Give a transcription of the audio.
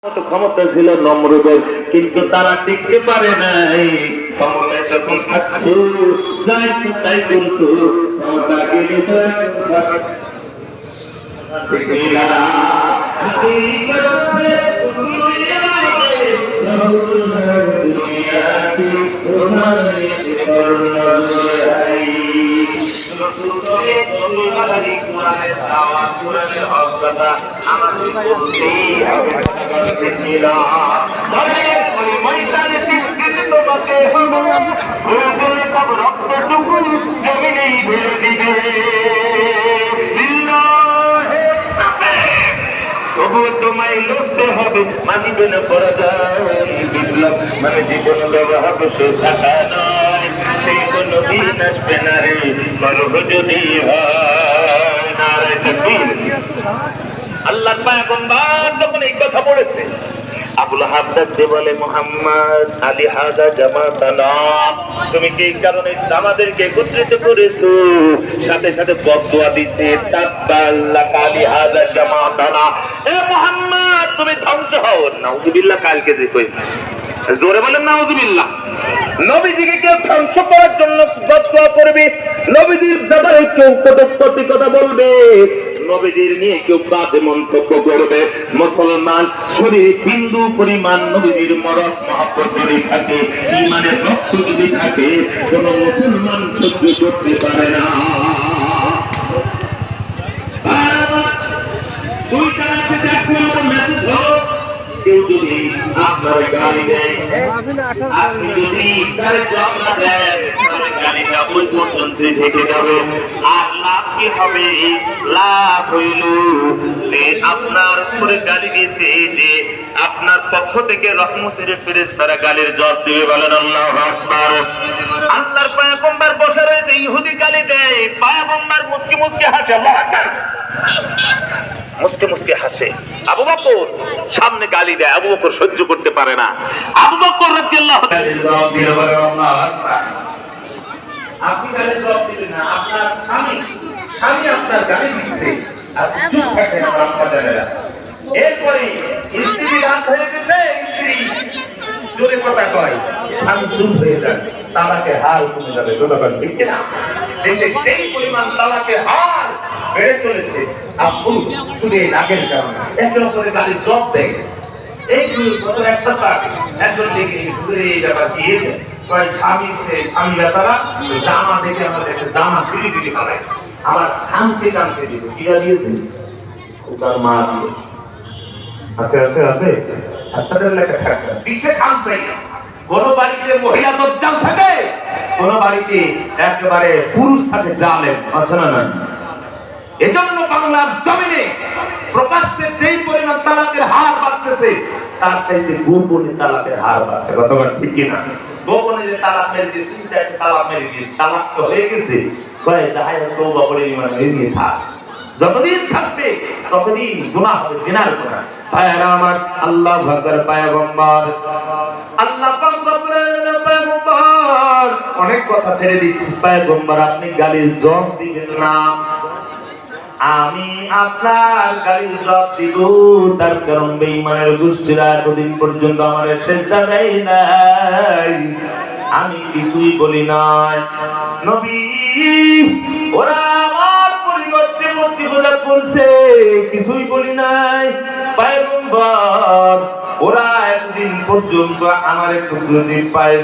ক্ষমতা ছিল নমরুদের, কিন্তু তারা টিকতে পারে নাই। ক্ষমতায় যখন থাকছো যাই তাই করছো, ক্ষমতা গেলে তো তবুও তোমায় লড়তে হবে, মানিবে না পরাজয়। বিপ্লব মানে জীবন দেওয়া হবে সে টাকা নয়, সেই কোনো দিন আসবে না রে গর্ব যদি হয়। নারায়ে তাকবীর। আল্লাহ পয়গম্বর যখন এই কথা বলেছে, আবুল আহাব ডাকতে বলে, মুহাম্মদ আলী হাযা জামাতানা, তুমি কি এই কারণে আমাদেরকে একত্রিত করেছো? সাথে সাথে বদদুয়া দিতে, তাব্বাল্লাকা আলী হাযা জামাতানা, এ মুহাম্মদ তুমি ধ্বংস হও। নাউযুবিল্লাহ। কালকে যে কই জোরে বলেন নাউযুবিল্লাহ। নবীজিকে কেউ ধ্বংস করার জন্য বদদুয়া করবে, নবীজির ব্যাপারে কেউ কটূক্তি কথা বলবে, নবীজির নিয়ে কেউ বাজে মন্তব্য করবে, মুসলমান শরীরে বিন্দু পরিমাণ নবীজির মরদ মহব্বত যদি থাকে, ঈমানের রক্ত যদি থাকে, কোন মুসলমান সহ্য করতে পারে না। কেউ যদি আপনার গালি দেয়, আপনি যদি তার জবাব না দেন, তাহলে গালিটা ওই পর্যন্ত থেকে যাবে। আর লাভ কি হবে? লাভ হইল যে আপনার উপরে গালি দিয়েছে, যে আপনার পক্ষ থেকে রহমতের ফেরেশতারা গালির জবাব দিবে। বলেন আল্লাহু আকবার। আল্লাহর পয়গম্বর বসে রয়েছে, ইহুদি গালি দেয়, পয়গম্বর মুস্কি মুস্কি হাসে। আল্লাহু আকবার। মুস্কি মুস্কি হাসে। আবু বকর সামনে গালি দেয়, আবু বকর সহ্য করতে পারে না। আবু বকর রাদিয়াল্লাহু তাআলা, আপনি গালি জবাব দিবেন না, আপনার স্বামী আপনার গালি দিচ্ছে, আপনি চুপ থাকেন। আপনারা এরপরে স্ত্রী রাত হয়ে গেছে, স্ত্রী জোরে কথা কয়, স্বামী চুপ হয়ে যায়, তালাকের হার কমে যাবে। জনগণ ঠিক কিনা? দেশে যেই পরিমাণ তালাকের হার বেড়ে চলেছে, আপনি শুধু এই রাগের কারণে একজন করে গালি জবাব দেয়। এই গত এক সপ্তাহ একজন দেখে ঘুরে এই ব্যাপার দিয়েছে, স্বামী বেচারা জামা দেখে আমাদের জামা সিঁড়ি বিলি করে, আমার খামছে দিয়েছে। কিরা দিয়েছে? ওটার মা দিয়েছে। আছে আছে আছে আপনাদের লেখা থাকবে পিছে খামছে। কোন বাড়িতে মহিলা দজ্জাল থাকে, কোন বাড়িতে একেবারে পুরুষ থাকে জালেম, আছে না? না। এজন্য বাংলার জমিনে প্রকাশ্যে যেই পরিমাণ তালাকের হার বাড়তেছে, তার চাইতে গোপনে তালাকের হার বাড়ছে। কতবার ঠিক কিনা? গোপনে যে তালাক মেরে দিয়ে 3-4টা তালাক মেরে দিয়ে তালাক তো হয়ে গেছে, কয় যাই তওবা করে ইমান নিয়ে থাক। যতদিন থাকবে ততদিন গুনাহ হবে, জিনার গুনাহ। ভাইরা আমার, আল্লাহু আকবার। পয়গম্বর আল্লাহ পাক পয়গম্বর অনেক কথা ছেড়ে দিচ্ছি। পয়গম্বর আপনি গালির জবাব দিবেন না, আমি আপনার গালির জবাব দিব। তার কারণ বেঈমানের গোষ্ঠীরা এতদিন পর্যন্ত আমাদের সেজদা দেয় নাই, আমি কিছুই বলি নাই। নবী ওরা আমার পরিবর্তে মূর্তি পূজা করছে, কিছুই বলি নাই। পয়গম্বর ওরা এতদিন পর্যন্ত আমার একটু পায়ে